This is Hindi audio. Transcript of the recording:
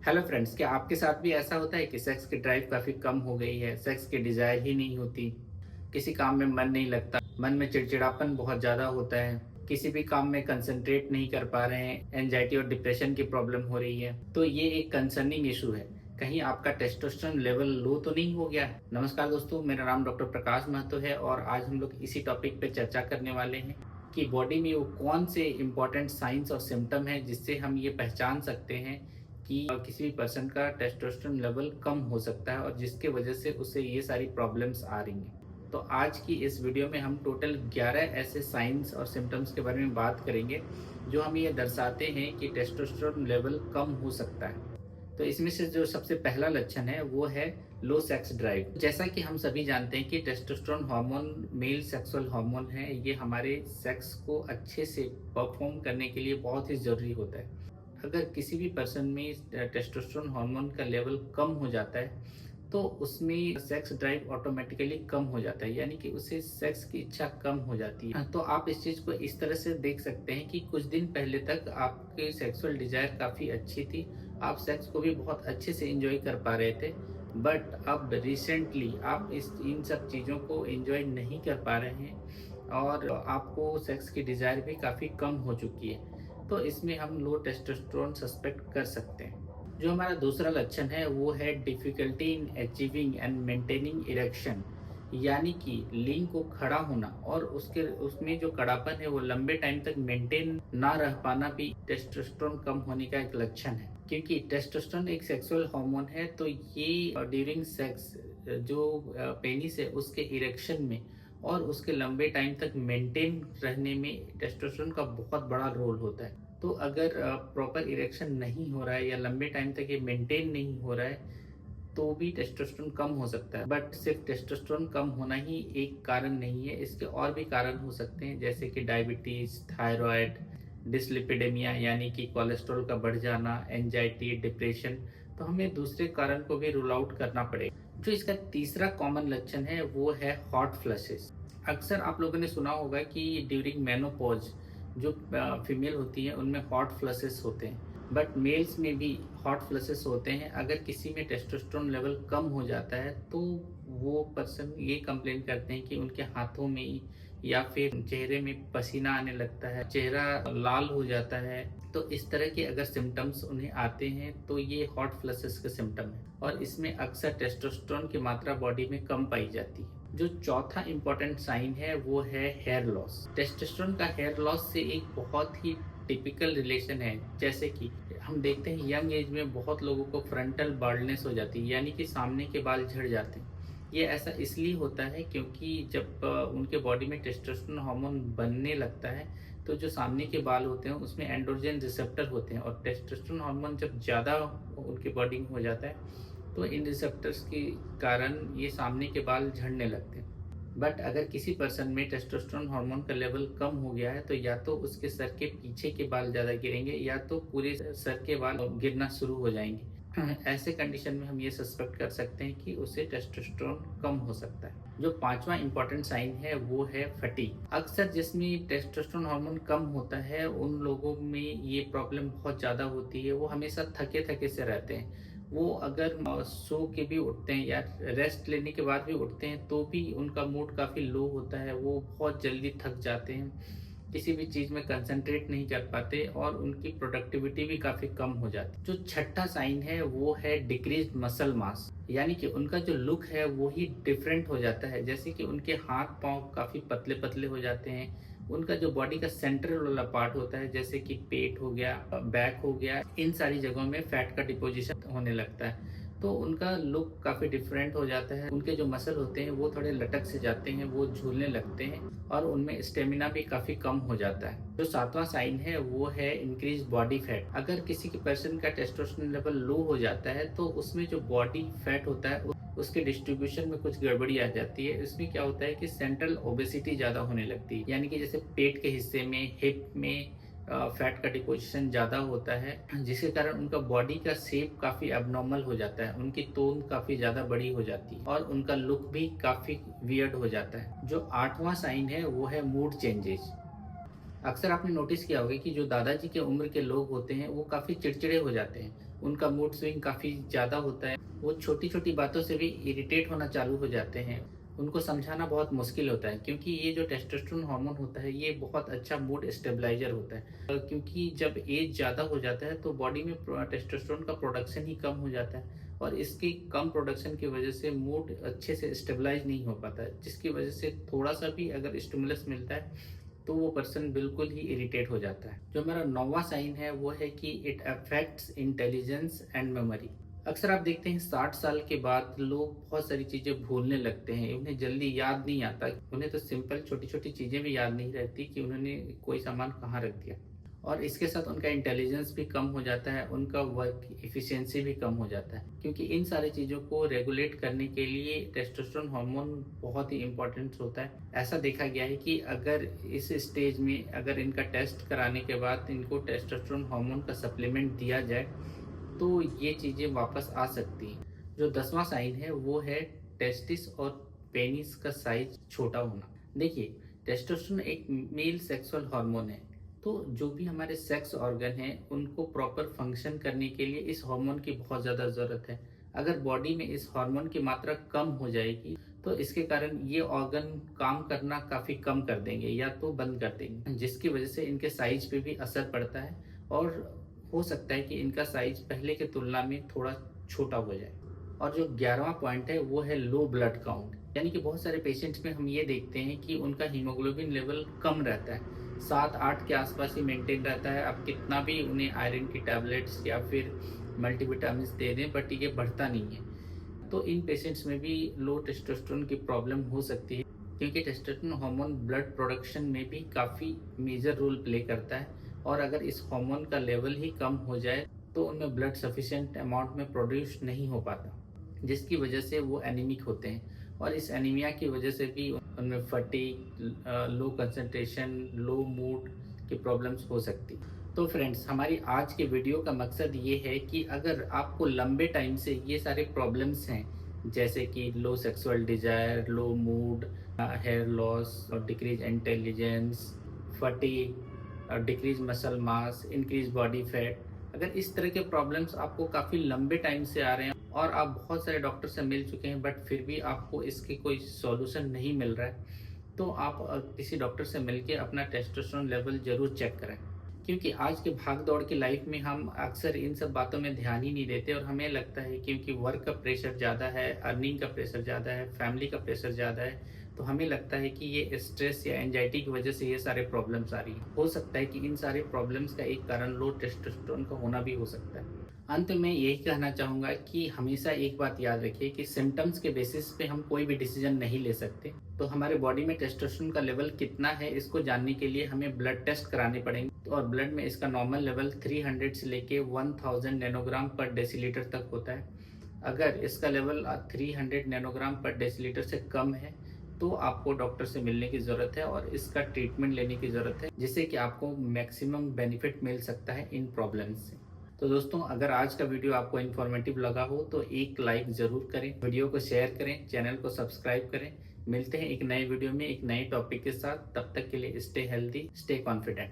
हेलो फ्रेंड्स, क्या आपके साथ भी ऐसा होता है कि सेक्स की ड्राइव काफ़ी कम हो गई है, सेक्स की डिज़ायर ही नहीं होती, किसी काम में मन नहीं लगता, मन में चिड़चिड़ापन बहुत ज़्यादा होता है, किसी भी काम में कंसंट्रेट नहीं कर पा रहे हैं, एंजाइटी और डिप्रेशन की प्रॉब्लम हो रही है, तो ये एक कंसर्निंग इशू है। कहीं आपका टेस्टोस्टेरोन लेवल लो तो नहीं हो गया है? नमस्कार दोस्तों, मेरा नाम डॉक्टर प्रकाश महतो है और आज हम लोग इसी टॉपिक पे चर्चा करने वाले हैं कि बॉडी में वो कौन से इंपॉर्टेंट साइंस और सिम्टम हैं जिससे हम ये पहचान सकते हैं कि किसी भी पर्सन का टेस्टोस्टेरोन लेवल कम हो सकता है और जिसके वजह से उसे ये सारी प्रॉब्लम्स आ रही हैं। तो आज की इस वीडियो में हम टोटल 11 ऐसे साइंस और सिम्टम्स के बारे में बात करेंगे जो हमें ये दर्शाते हैं कि टेस्टोस्टेरोन लेवल कम हो सकता है। तो इसमें से जो सबसे पहला लक्षण है वो है लो सेक्स ड्राइव। जैसा कि हम सभी जानते हैं कि testosterone hormone male sexual hormone है, ये हमारे सेक्स को अच्छे से परफॉर्म करने के लिए बहुत ही ज़रूरी होता है। अगर किसी भी पर्सन में टेस्टोस्टेरोन हार्मोन का लेवल कम हो जाता है तो उसमें सेक्स ड्राइव ऑटोमेटिकली कम हो जाता है, यानी कि उसे सेक्स की इच्छा कम हो जाती है। तो आप इस चीज़ को इस तरह से देख सकते हैं कि कुछ दिन पहले तक आपके सेक्सुअल डिजायर काफ़ी अच्छी थी, आप सेक्स को भी बहुत अच्छे से एंजॉय कर पा रहे थे, बट अब रिसेंटली आप इन सब चीज़ों को एंजॉय नहीं कर पा रहे हैं और आपको सेक्स की डिजायर भी काफ़ी कम हो चुकी है। तो इसमें हम लो टेस्टोस्टेरोन सस्पेक्ट कर सकते हैं। जो हमारा दूसरा लक्षण है वो है difficulty in achieving and maintaining erection, यानी कि लिंग को खड़ा होना और उसके उसमें जो कड़ापन है वो लंबे टाइम तक मेंटेन ना रह पाना भी टेस्टोस्टेरोन कम होने का एक लक्षण है। क्योंकि टेस्टोस्टेरोन एक सेक्सुअल हार्मोन है, तो ये ड्यूरिंग सेक्स जो पेनिस है उसके इरेक्शन में और उसके लंबे टाइम तक मेंटेन रहने में टेस्टोस्टेरोन का बहुत बड़ा रोल होता है। तो अगर प्रॉपर इरेक्शन नहीं हो रहा है या लंबे टाइम तक ये मेंटेन नहीं हो रहा है तो भी टेस्टोस्टेरोन कम हो सकता है। बट सिर्फ टेस्टोस्टेरोन कम होना ही एक कारण नहीं है, इसके और भी कारण हो सकते हैं जैसे कि डायबिटीज, थायराइड, डिसलिपिडेमिया यानी कि कोलेस्ट्रॉल का बढ़ जाना, एंजाइटी, डिप्रेशन। तो हमें दूसरे कारण को भी रूल आउट करना पड़ेगा। जो इसका तीसरा कॉमन लक्षण है वो है हॉट फ्लशेस। अक्सर आप लोगों ने सुना होगा कि ड्यूरिंग मेनोपॉज जो फीमेल होती है उनमें हॉट फ्लशेस होते हैं, बट मेल्स में भी हॉट फ्लशेस होते हैं। अगर किसी में टेस्टोस्टेरोन लेवल कम हो जाता है तो वो पर्सन ये कंप्लेन करते हैं कि उनके हाथों में या फिर चेहरे में पसीना आने लगता है, चेहरा लाल हो जाता है। तो इस तरह के अगर सिम्टम्स उन्हें आते हैं तो ये हॉट फ्लशेस के सिम्टम है और इसमें अक्सर टेस्टोस्टेरोन की मात्रा बॉडी में कम पाई जाती है। जो चौथा इंपॉर्टेंट साइन है वो है हेयर लॉस। टेस्टोस्टेरोन का हेयर लॉस से एक बहुत ही टिपिकल रिलेशन है। जैसे कि हम देखते हैं यंग एज में बहुत लोगों को फ्रंटल बाल्डनेस हो जाती है, यानी कि सामने के बाल झड़ जाते हैं। ये ऐसा इसलिए होता है क्योंकि जब उनके बॉडी में टेस्टोस्टेरोन हार्मोन बनने लगता है तो जो सामने के बाल होते हैं उसमें एंड्रोजन रिसेप्टर होते हैं और टेस्टोस्टेरोन हार्मोन जब ज़्यादा उनके बॉडी में हो जाता है तो इन रिसेप्टर्स के कारण ये सामने के बाल झड़ने लगते हैं। बट अगर किसी पर्सन में टेस्टोस्टेरोन हार्मोन का लेवल कम हो गया है तो या तो उसके सर के पीछे के बाल ज़्यादा गिरेंगे या तो पूरे सर के बाल गिरना शुरू हो जाएंगे। ऐसे कंडीशन में हम ये सस्पेक्ट कर सकते हैं कि उसे टेस्टोस्टेरोन कम हो सकता है। जो पांचवा इंपॉर्टेंट साइन है वो है फटीग। अक्सर जिसमें टेस्टोस्टेरोन हार्मोन कम होता है उन लोगों में ये प्रॉब्लम बहुत ज़्यादा होती है। वो हमेशा थके थके से रहते हैं। वो अगर सो के भी उठते हैं या रेस्ट लेने के बाद भी उठते हैं तो भी उनका मूड काफ़ी लो होता है, वो बहुत जल्दी थक जाते हैं, किसी भी चीज़ में कंसंट्रेट नहीं कर पाते और उनकी प्रोडक्टिविटी भी काफ़ी कम हो जाती है। जो छठा साइन है वो है डिक्रीज मसल मास, यानी कि उनका जो लुक है वो ही डिफरेंट हो जाता है। जैसे कि उनके हाथ पांव काफ़ी पतले पतले हो जाते हैं, उनका जो बॉडी का सेंट्रल वाला पार्ट होता है जैसे कि पेट हो गया, बैक हो गया, इन सारी जगहों में फैट का डिपोजिशन होने लगता है। तो उनका लुक काफ़ी डिफरेंट हो जाता है। उनके जो मसल होते हैं वो थोड़े लटक से जाते हैं, वो झूलने लगते हैं और उनमें स्टेमिना भी काफ़ी कम हो जाता है। जो सातवां साइन है वो है इंक्रीज बॉडी फैट। अगर किसी के पर्सन का टेस्टोस्टेरोन लेवल लो हो जाता है तो उसमें जो बॉडी फैट होता है उसके डिस्ट्रीब्यूशन में कुछ गड़बड़ी आ जाती है। इसमें क्या होता है कि सेंट्रल ओबेसिटी ज़्यादा होने लगती है, यानी कि जैसे पेट के हिस्से में, हिप में फैट का डिपोजिशन ज़्यादा होता है, जिसके कारण उनका बॉडी का शेप काफ़ी एबनॉर्मल हो जाता है, उनकी तोंद काफ़ी ज़्यादा बड़ी हो जाती है और उनका लुक भी काफ़ी वियर्ड हो जाता है। जो आठवां साइन है वो है मूड चेंजेस। अक्सर आपने नोटिस किया होगा कि जो दादाजी के उम्र के लोग होते हैं वो काफ़ी चिड़चिड़े हो जाते हैं उनका मूड स्विंग काफ़ी ज़्यादा होता है, वो छोटी छोटी बातों से भी इरिटेट होना चालू हो जाते हैं। उनको समझाना बहुत मुश्किल होता है, क्योंकि ये जो टेस्टोस्टेरोन हार्मोन होता है ये बहुत अच्छा मूड स्टेबलाइजर होता है। क्योंकि जब एज ज़्यादा हो जाता है तो बॉडी में टेस्टोस्टेरोन का प्रोडक्शन ही कम हो जाता है, और इसकी कम प्रोडक्शन की वजह से मूड अच्छे से स्टेबलाइज नहीं हो पाता है, जिसकी वजह से थोड़ा सा भी अगर स्टिमुलस मिलता है तो वो पर्सन बिल्कुल ही इरिटेट हो जाता है। जो मेरा 9वां साइन है वो है कि it affects intelligence and memory. अक्सर आप देखते हैं 60 साल के बाद लोग बहुत सारी चीज़ें भूलने लगते हैं, उन्हें जल्दी याद नहीं आता। उन्हें तो सिंपल छोटी छोटी चीज़ें भी याद नहीं रहती कि उन्होंने कोई सामान कहाँ रख दिया, और इसके साथ उनका इंटेलिजेंस भी कम हो जाता है, उनका वर्क इफ़िशियंसी भी कम हो जाता है। क्योंकि इन सारी चीज़ों को रेगुलेट करने के लिए टेस्टोस्टेरोन हार्मोन बहुत ही इम्पोर्टेंट होता है। ऐसा देखा गया है कि अगर इस स्टेज में अगर इनका टेस्ट कराने के बाद इनको टेस्टोस्टेरोन हार्मोन का सप्लीमेंट दिया जाए तो ये चीज़ें वापस आ सकती हैं। जो 10वां साइन है वो है टेस्टिस और पेनिस का साइज छोटा होना। देखिए, टेस्टोस्टेरोन एक मेल सेक्सुअल हार्मोन है, तो जो भी हमारे सेक्स ऑर्गन हैं उनको प्रॉपर फंक्शन करने के लिए इस हार्मोन की बहुत ज़्यादा ज़रूरत है। अगर बॉडी में इस हार्मोन की मात्रा कम हो जाएगी तो इसके कारण ये ऑर्गन काम करना काफ़ी कम कर देंगे या तो बंद कर देंगे, जिसकी वजह से इनके साइज पे भी असर पड़ता है, और हो सकता है कि इनका साइज पहले के तुलना में थोड़ा छोटा हो जाए। और जो 11वां पॉइंट है वो है लो ब्लड काउंट। यानी कि बहुत सारे पेशेंट्स में हम ये देखते हैं कि उनका हीमोग्लोबिन लेवल कम रहता है, 7-8 के आसपास ही मेंटेन रहता है। आप कितना भी उन्हें आयरन की टैबलेट्स या फिर मल्टीविटामिन्स दे दें, बट ये बढ़ता नहीं है। तो इन पेशेंट्स में भी लो टेस्टोस्टेरोन की प्रॉब्लम हो सकती है, क्योंकि टेस्टोस्टेरोन हार्मोन ब्लड प्रोडक्शन में भी काफ़ी मेजर रोल प्ले करता है, और अगर इस हार्मोन का लेवल ही कम हो जाए तो उनमें ब्लड सफिशिएंट अमाउंट में प्रोड्यूस नहीं हो पाता, जिसकी वजह से वो एनीमिक होते हैं, और इस एनीमिया की वजह से भी उनमें फटीग, लो कंसंट्रेशन, लो मूड की प्रॉब्लम्स हो सकती। तो फ्रेंड्स, हमारी आज के वीडियो का मकसद ये है कि अगर आपको लंबे टाइम से ये सारे प्रॉब्लम्स हैं, जैसे कि लो सेक्सुअल डिजायर, लो मूड, हेयर लॉस और decrease intelligence, fatigue, decrease muscle mass, increase body fat, अगर इस तरह के प्रॉब्लम्स आपको काफ़ी लंबे टाइम से आ रहे हैं और आप बहुत सारे डॉक्टर से मिल चुके हैं बट फिर भी आपको इसके कोई सॉल्यूशन नहीं मिल रहा है, तो आप किसी डॉक्टर से मिलके अपना टेस्टोस्टेरोन लेवल ज़रूर चेक करें। क्योंकि आज के भाग दौड़ की लाइफ में हम अक्सर इन सब बातों में ध्यान ही नहीं देते, और हमें लगता है क्योंकि वर्क का प्रेशर ज़्यादा है, अर्निंग का प्रेशर ज़्यादा है, फैमिली का प्रेशर ज़्यादा है, तो हमें लगता है कि ये स्ट्रेस या एंजाइटी की वजह से ये सारे प्रॉब्लम्स आ रही हैं। हो सकता है कि इन सारे प्रॉब्लम्स का एक कारण लो टेस्टोस्टेरोन का होना भी हो सकता है। अंत में यही कहना चाहूँगा कि हमेशा एक बात याद रखिए कि सिम्टम्स के बेसिस पे हम कोई भी डिसीजन नहीं ले सकते। तो हमारे बॉडी में टेस्टोस्टेरोन का लेवल कितना है इसको जानने के लिए हमें ब्लड टेस्ट कराने पड़ेंगे, और ब्लड में इसका नॉर्मल लेवल 300 से लेके 1000 नैनोग्राम पर डेसीलीटर तक होता है। अगर इसका लेवल 300 नैनोग्राम पर डेसीलीटर से कम है तो आपको डॉक्टर से मिलने की ज़रूरत है और इसका ट्रीटमेंट लेने की ज़रूरत है, जिससे कि आपको मैक्सिमम बेनिफिट मिल सकता है इन प्रॉब्लम्स से। तो दोस्तों, अगर आज का वीडियो आपको इन्फॉर्मेटिव लगा हो तो एक लाइक ज़रूर करें, वीडियो को शेयर करें, चैनल को सब्सक्राइब करें। मिलते हैं एक नए वीडियो में एक नए टॉपिक के साथ। तब तक के लिए स्टे हेल्दी, स्टे कॉन्फिडेंट।